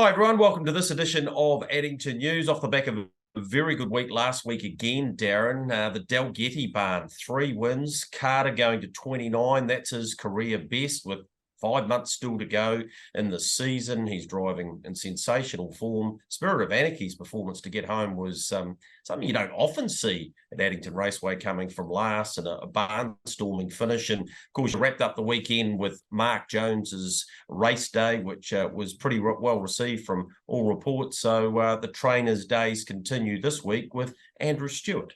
Hi, everyone. Welcome to this edition of Addington News. Off the back of a very good week last week again, Darren. The Dalgety barn, 3 wins. Carter going to 29. That's his career best with 5 months still to go in the season. He's driving in sensational form. Spirit of Anarchy's performance to get home was something you don't often see at Addington Raceway, coming from last and a barnstorming finish. And of course, you wrapped up the weekend with Mark Jones's race day, which was pretty well received from all reports. So the trainers' days continue this week with Andrew Stewart.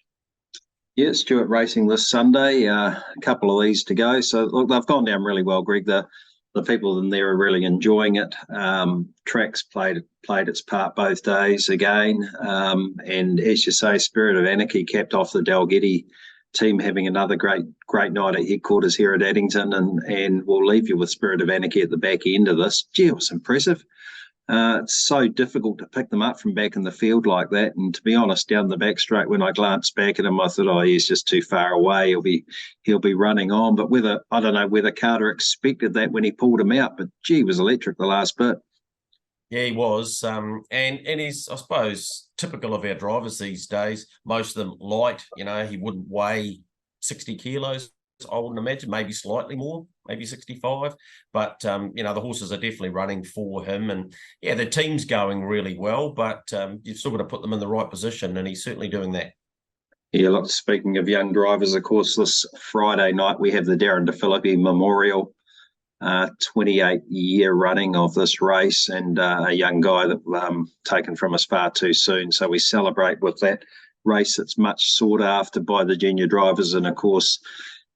Yeah, Stewart racing this Sunday. A couple of these to go. So look, they've gone down really well, Greg. The people in there are really enjoying it. Track's played its part both days again. And as you say, Spirit of Anarchy capped off the Dalgety team having another great night at headquarters here at Addington, and we'll leave you with Spirit of Anarchy at the back end of this. Gee, it was impressive. It's so difficult to pick them up from back in the field like that. And to be honest, down the back straight, when I glanced back at him, I thought, oh, he's just too far away. He'll be running on. But I don't know whether Carter expected that when he pulled him out. But gee, he was electric the last bit. Yeah, he was. And he's, I suppose, typical of our drivers these days. Most of them light. He wouldn't weigh 60 kilos. I wouldn't imagine, maybe slightly more, maybe 65. But, the horses are definitely running for him. And, yeah, the team's going really well, but you've still got to put them in the right position, and he's certainly doing that. Yeah, look, speaking of young drivers, of course, this Friday night we have the Darren DeFilippi Memorial, 28-year running of this race, and a young guy that taken from us far too soon. So we celebrate with that race that's much sought after by the junior drivers, and, of course,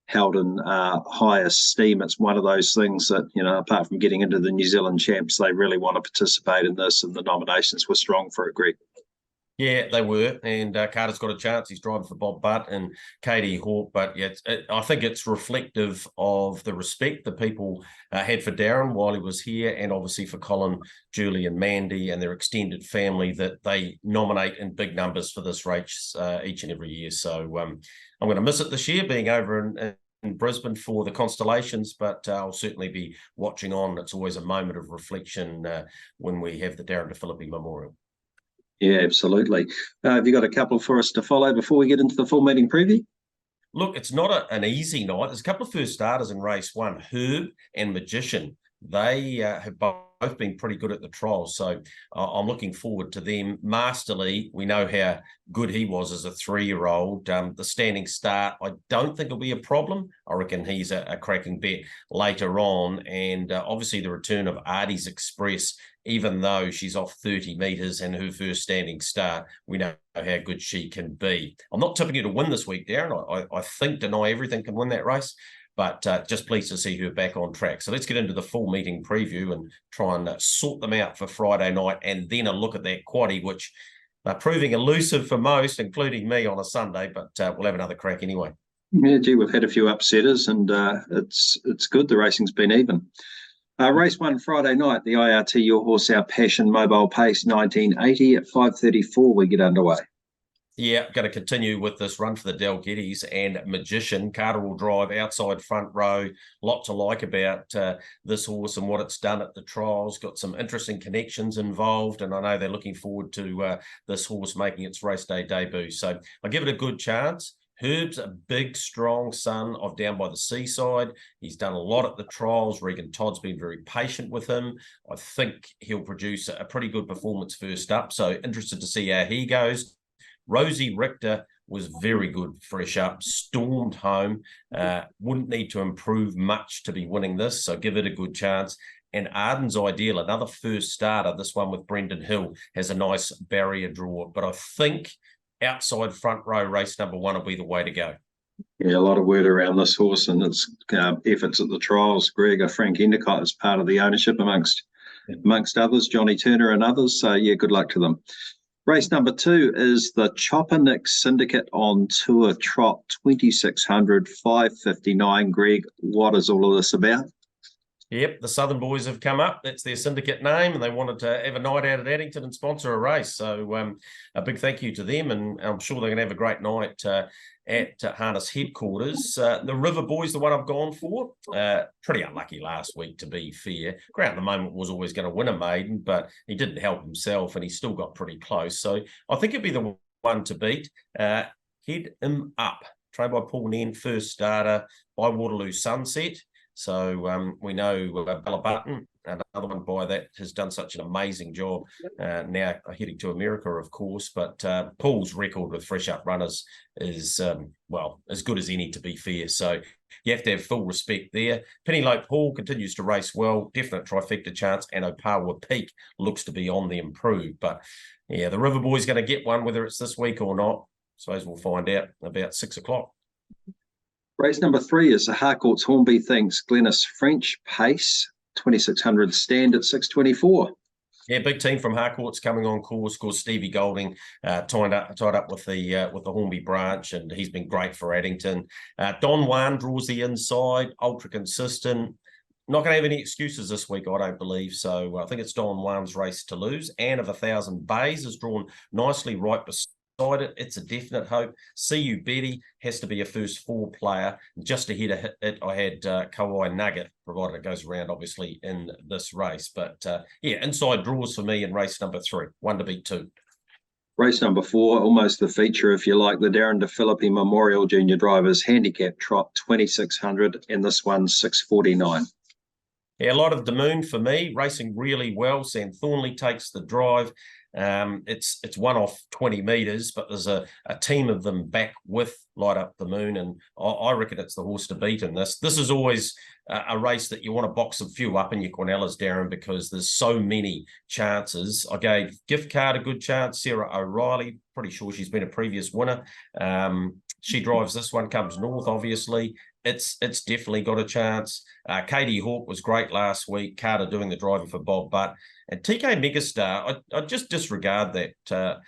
held in high esteem. It's one of those things that, apart from getting into the New Zealand champs, they really want to participate in this, and the nominations were strong for it, Greg. Yeah, they were, and Carter's got a chance. He's driving for Bob Butt and Katie Hawke, but yeah, I think it's reflective of the respect that people had for Darren while he was here, and obviously for Colin, Julie and Mandy and their extended family, that they nominate in big numbers for this race each and every year. So I'm going to miss it this year, being over in Brisbane for the Constellations, but I'll certainly be watching on. It's always a moment of reflection when we have the Darren DeFilippi Memorial. Yeah, absolutely. Have you got a couple for us to follow before we get into the full meeting preview? Look, it's not an easy night. There's a couple of first starters in race one, Herb and Magician. They have both been pretty good at the trials, so I'm looking forward to them. Masterly, we know how good he was as a 3-year-old. The standing start, I don't think will be a problem. I reckon he's a cracking bet later on. And obviously the return of Artie's Express, even though she's off 30 metres and her first standing start, we know how good she can be. I'm not tipping her to win this week, Darren. I think Deny Everything can win that race, but just pleased to see her back on track. So let's get into the full meeting preview and try and sort them out for Friday night, and then a look at that quaddie, which are proving elusive for most, including me on a Sunday, but we'll have another crack anyway. Yeah, gee, we've had a few upsetters, and it's good. The racing's been even. Race 1 Friday night, the IRT Your Horse Our Passion Mobile Pace 1980 at 5:34. We get underway. Yeah, going to continue with this run for the Dalgettys and Magician. Carter will drive outside front row. Lot to like about this horse and what it's done at the trials. Got some interesting connections involved, and I know they're looking forward to this horse making its race day debut. So I'll give it a good chance. Herb's a big, strong son of Down by the Seaside. He's done a lot at the trials. Regan Todd's been very patient with him. I think he'll produce a pretty good performance first up. So interested to see how he goes. Rosie Richter was very good fresh up, stormed home. Wouldn't need to improve much to be winning this, so give it a good chance. And Arden's Ideal, another first starter, this one with Brendan Hill, has a nice barrier draw. But I think outside front row, race number 1 will be the way to go. Yeah, a lot of word around this horse and its efforts at the trials. Greg, Frank Endicott is part of the ownership amongst others, Johnny Turner and others. So, yeah, good luck to them. Race number 2 is the Choppernick Syndicate on Tour Trot 2600, 5:59. Greg, what is all of this about? Yep, the Southern Boys have come up. That's their syndicate name, and they wanted to have a night out at Addington and sponsor a race. So a big thank you to them, and I'm sure they're going to have a great night at Harness headquarters. The River Boys, the one I've gone for. Pretty unlucky last week, to be fair. Grant at the moment was always going to win a maiden, but he didn't help himself, and he still got pretty close. So I think it'd be the one to beat. Head Him Up, trained by Paul Nen, first starter by Waterloo Sunset. So we know Bella Button, another one by that, has done such an amazing job. Now heading to America, of course, but Paul's record with fresh up runners is, well, as good as any, to be fair. So you have to have full respect there. Penelope Hall continues to race well, definite trifecta chance, and Opawa Peak looks to be on the improve. But yeah, the River Boy's going to get one, whether it's this week or not. Suppose we'll find out about 6 o'clock. Race number 3 is the Harcourt's Hornby Thinks Glennis French Pace, 2600 stand at 6:24. Yeah, big team from Harcourt's coming on course. Of course, Stevie Golding tied up with the Hornby branch, and he's been great for Addington. Don Juan draws the inside, ultra consistent. Not going to have any excuses this week, I don't believe. So I think it's Don Juan's race to lose. Anne of 1,000 Bays is drawn nicely right beside it. It's a definite hope. See You Betty has to be a first 4 player. Just ahead of it, I had Kauai Nugget, provided it goes around, obviously, in this race. But yeah, inside draws for me in race number 3. 1 to beat 2. Race number 4, almost the feature, if you like, the Darren DeFilippi Memorial Junior Drivers Handicap Trot, 2600, and this one's 6:49. Yeah, a lot of Damoon for me, racing really well. Sam Thornley takes the drive. It's one off 20 metres, but there's a team of them back with Light Up the Moon, and I reckon it's the horse to beat in this. This is always a race that you want to box a few up in your Cornellas, Darren, because there's so many chances. I gave Gift Card a good chance. Sarah O'Reilly, pretty sure she's been a previous winner. She drives this one, comes north, obviously. It's definitely got a chance. Katie Hawke was great last week. Carter doing the driving for Bob Butt. And TK Megastar, I just disregard that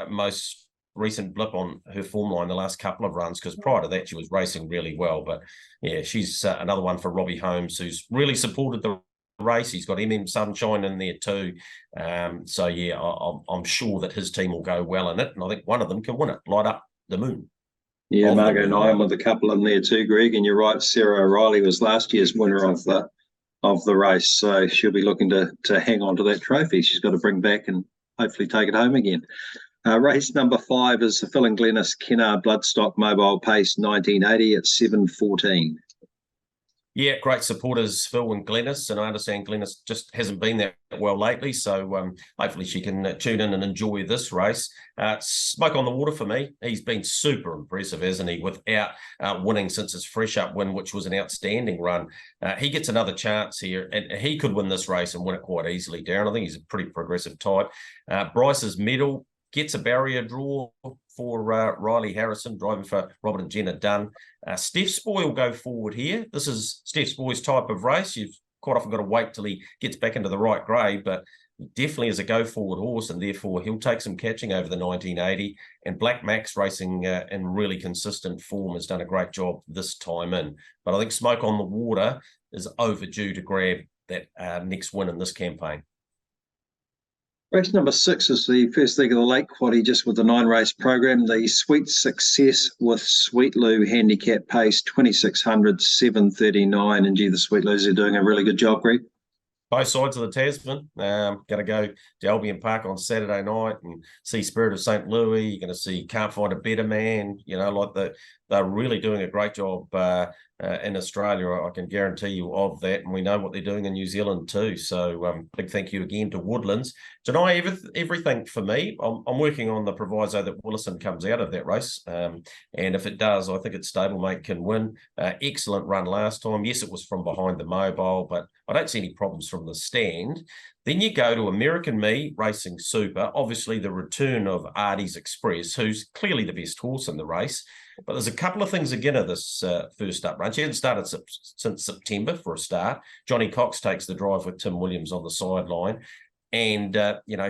most recent blip on her form line the last couple of runs, because prior to that she was racing really well. But yeah, she's another one for Robbie Holmes, who's really supported the race. He's got Sunshine in there too. So yeah, I'm sure that his team will go well in it. And I think one of them can win it, Light Up the Moon. Yeah, Margot Nyan with a couple in there too, Greg. And you're right, Sarah O'Reilly was last year's winner of the race, so she'll be looking to hang on to that trophy. She's got to bring back and hopefully take it home again. Race number 5 is the Phil and Glennis Kennard Bloodstock Mobile Pace 1980 at 7:14. Yeah, great supporters, Phil and Glennis, and I understand Glennis just hasn't been that well lately, so hopefully she can tune in and enjoy this race. Smoke on the Water for me. He's been super impressive, hasn't he, without winning since his fresh up win, which was an outstanding run. He gets another chance here, and he could win this race and win it quite easily, Darren. I think he's a pretty progressive type. Bryce's Medal gets a barrier draw for Riley Harrison, driving for Robert and Jenna Dunn. Steph Spoy will go forward here. This is Steph Spoy's type of race. You've quite often got to wait till he gets back into the right grade, but definitely is a go-forward horse, and therefore he'll take some catching over the 1980. And Black Max racing in really consistent form has done a great job this time in. But I think Smoke on the Water is overdue to grab that next win in this campaign. Race number 6 is the first leg of the late quaddie, just with the 9-race program. The Sweet Success with Sweet Lou Handicap Pace, 2600, 7:39. And gee, the Sweet Lou's are doing a really good job, Greg. Both sides of the Tasman. Going to go to Albion Park on Saturday night and see Spirit of St. Louis. You're going to see Can't Find a Better Man. You know, like they're really doing a great job in Australia. I can guarantee you of that. And we know what they're doing in New Zealand too. So big thank you again to Woodlands. Deny everything for me. I'm working on the proviso that Willison comes out of that race. And if it does, I think its stablemate can win. Excellent run last time. Yes, it was from behind the mobile, but I don't see any problems from the stand. Then you go to American Me Racing Super, obviously the return of Artie's Express, who's clearly the best horse in the race. But there's a couple of things again of this first up run. She hadn't started since September for a start. Johnny Cox takes the drive with Tim Williams on the sideline. And,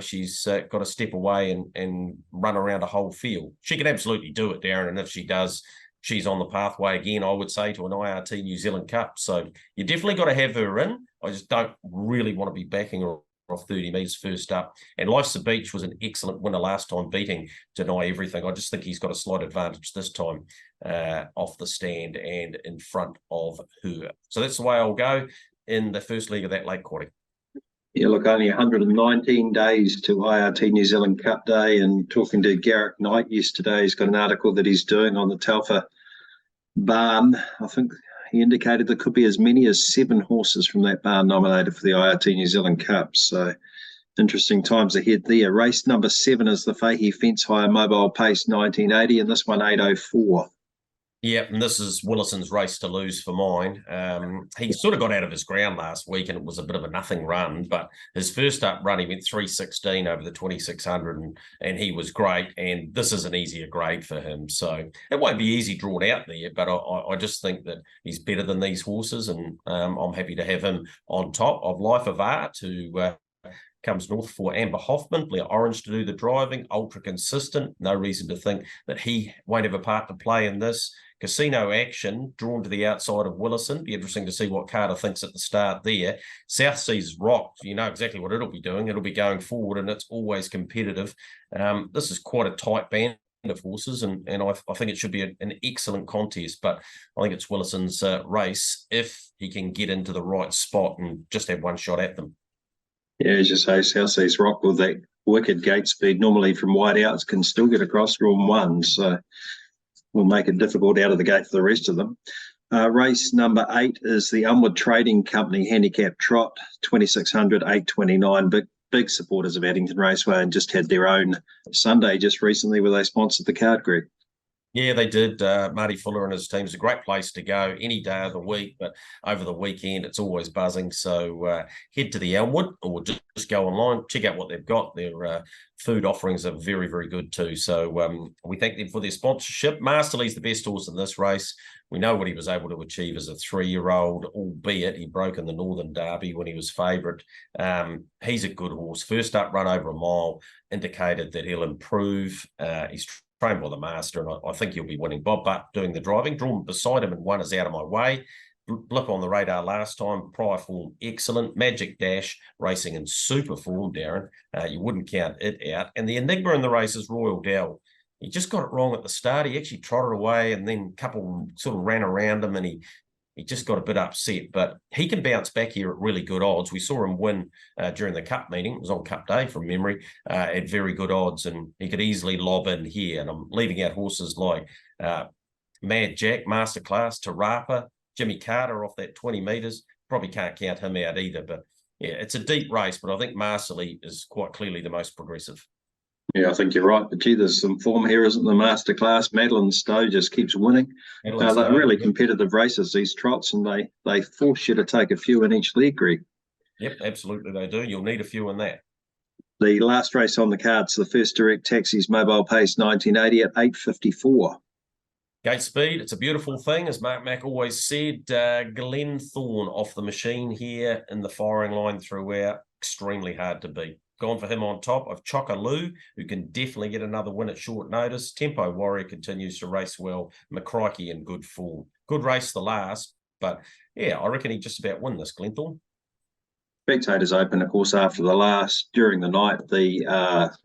she's got to step away and run around a whole field. She can absolutely do it, Darren. And if she does, she's on the pathway again, I would say, to an IRT New Zealand Cup. So you definitely got to have her in. I just don't really want to be backing her off 30 metres first up. And Life's a Beach was an excellent winner last time, beating Deny Everything. I just think he's got a slight advantage this time off the stand and in front of her. So that's the way I'll go in the first leg of that late quaddy. Yeah, look, only 119 days to IRT New Zealand Cup Day, and talking to Garrick Knight yesterday, he's got an article that he's doing on the Telfer barn. I think he indicated there could be as many as 7 horses from that barn nominated for the IRT New Zealand Cup. So interesting times ahead there. Race number 7 is the Fahey Fence Hire Mobile Pace 1980, and this one 8:04. Yeah, and this is Willison's race to lose for mine. He sort of got out of his ground last week, and it was a bit of a nothing run. But his first up run, he went 3:16 over the 2600, and he was great. And this is an easier grade for him, so it won't be easy drawn out there. But I just think that he's better than these horses, and I'm happy to have him on top of Life of Art, who comes north for Amber Hoffman, Blair Orange to do the driving, ultra consistent. No reason to think that he won't have a part to play in this. Casino Action, drawn to the outside of Willison. Be interesting to see what Carter thinks at the start there. South Seas Rock, you know exactly what it'll be doing. It'll be going forward, and it's always competitive. This is quite a tight band of horses, and I think it should be an excellent contest, but I think it's Willison's race if he can get into the right spot and just have one shot at them. Yeah, as you say, South Seas Rock with that wicked gate speed, normally from wide outs, can still get across Room 1, so will make it difficult out of the gate for the rest of them. Race number 8 is the Unwood Trading Company Handicap Trot, 2600, 829. Big supporters of Addington Raceway, and just had their own Sunday just recently where they sponsored the card, Greg. Yeah, they did. Marty Fuller and his team is a great place to go any day of the week, but over the weekend it's always buzzing. So head to the Elmwood, or just go online, check out what they've got. Their food offerings are very, very good too. So we thank them for their sponsorship. Masterly's the best horse in this race. We know what he was able to achieve as a 3-year-old, albeit he broke in the Northern Derby when he was favourite. He's a good horse. First up run over a mile indicated that he'll improve. He's trained by the master, and I think he'll be winning. Bob Butt doing the driving, drawn beside him, and one is Out of My Way. Blip on the radar last time, prior form excellent. Magic Dash racing in super form, Darren. You wouldn't count it out. And the enigma in the race is Royal Dell. He just got it wrong at the start. He actually trotted away, and then a couple sort of ran around him, and he just got a bit upset. But he can bounce back here at really good odds. We saw him win during the Cup meeting. It was on Cup Day from memory, at very good odds, and he could easily lob in here. And I'm leaving out horses like Mad Jack, Masterclass, Tarapa, Jimmy Carter off that 20 metres. Probably can't count him out either. But yeah, it's a deep race, but I think Masterly is quite clearly the most progressive. Yeah, I think you're right. But gee, there's some form here, isn't the Masterclass? Madeline Stowe just keeps winning. They're really competitive races, these trots, and they force you to take a few in each leg, Greg. Yep, absolutely they do. You'll need a few in that. The last race on the cards, the first Direct Taxis Mobile Pace 1980 at 8:54. Gate speed, it's a beautiful thing, as Mark Mack always said. Glenn Thorne off the machine here in the firing line throughout. Extremely hard to beat. Gone for him on top of Chocoloo, who can definitely get another win at short notice. Tempo Warrior continues to race well. McCrikey in good form. Good race the last, but yeah, I reckon he just about win this, Glenthorne. Spectators open, of course, after the last. During the night, the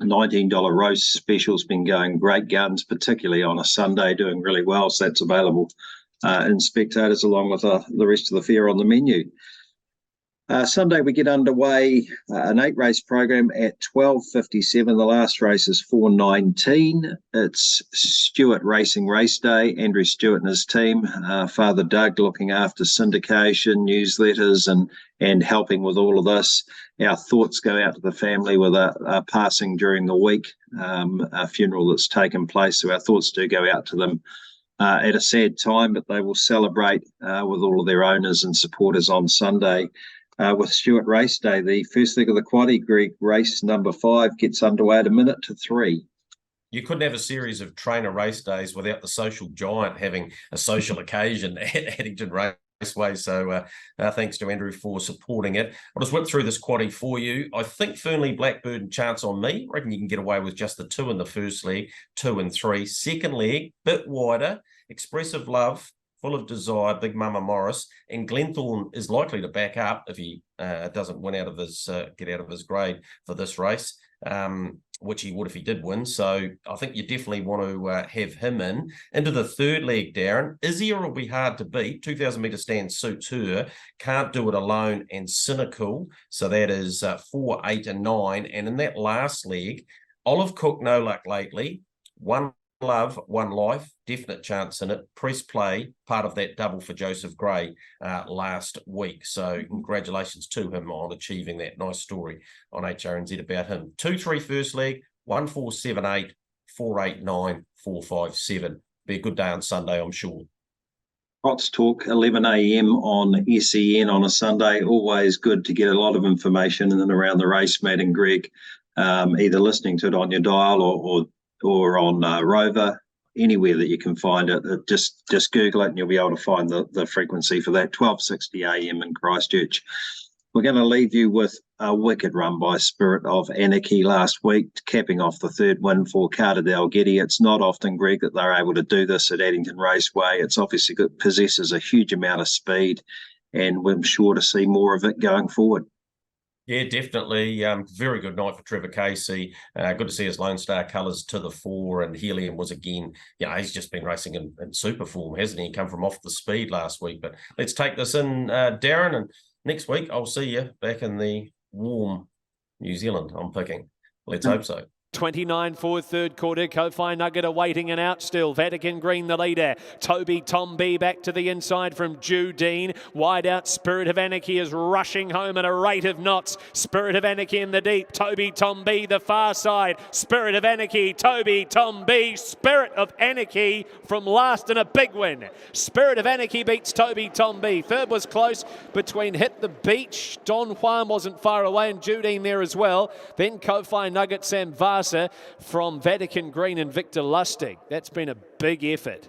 $19 roast special's been going great guns, particularly on a Sunday, doing really well. So that's available in Spectators, along with the rest of the fare on the menu. Sunday, we get underway, an 8-race program at 12:57. The last race is 4:19. It's Stewart Racing Race Day. Andrew Stewart and his team, Father Doug looking after syndication, newsletters, and helping with all of this. Our thoughts go out to the family with a passing during the week, a funeral that's taken place. So our thoughts do go out to them at a sad time, but they will celebrate with all of their owners and supporters on Sunday. With Stewart Race Day, the first leg of the quaddie, Greg, race number 5 gets underway at 1:03. You couldn't have a series of trainer race days without the social giant having a social occasion at Addington Raceway. So thanks to Andrew for supporting it. I'll just whip through this quaddie for you. I think Fernley, Blackbird and Chance on Me. I reckon you can get away with just the 2 in the first leg, 2 and 3. Second leg, bit wider. Expressive Love, Full of Desire, Big Mama Morris, and Glenthorne is likely to back up if he doesn't win out of his get out of his grade for this race, which he would if he did win. So I think you definitely want to have him in. Into the third leg, Darren. Izzier will be hard to beat. 2,000 metre stand suits her. Can't Do It Alone and Cynical. So that is 4, 8, and 9. And in that last leg, Olive Cook, No Luck Lately, One Love, One Life, definite chance in it. Press Play, part of that double for Joseph Gray last week. So congratulations to him on achieving that. Nice story on HRNZ about him. 2-3 first leg, 1, 4, 7, 8, 4, 8, 9, 4, 5, 7. Be a good day on Sunday, I'm sure. Trots Talk, 11 a.m. on SEN on a Sunday. Always good to get a lot of information in and around the race, Matt and Greg, either listening to it on your dial or on Rover, anywhere that you can find it. Just Google it and you'll be able to find the frequency for that. 12:60 a.m. in Christchurch. We're going to leave you with a wicked run by Spirit of Anarchy last week, capping off the third win for Carter Dalgety. It's not often, Greg, that they're able to do this at Addington Raceway. It's obviously possesses a huge amount of speed, and we're sure to see more of it going forward. Yeah, definitely. Very good night for Trevor Casey. Good to see his Lone Star colours to the fore, and Helium was again, he's just been racing in super form, hasn't he? He come from off the speed last week. But let's take this in, Darren, and next week I'll see you back in the warm New Zealand, I'm picking. Let's hope so. 29 for third quarter. Ko-Fi Nugget awaiting and out still. Vatican Green the leader. Toby Tom B back to the inside from Judine. Wide out. Spirit of Anarchy is rushing home at a rate of knots. Spirit of Anarchy in the deep. Toby Tom B the far side. Spirit of Anarchy. Toby Tom B. Spirit of Anarchy from last and a big win. Spirit of Anarchy beats Toby Tom B. Third was close between Hit the Beach. Don Juan wasn't far away and Judine there as well. Then Ko-Fi Nugget, Sam Vasa from Vatican Green and Victor Lustig. That's been a big effort.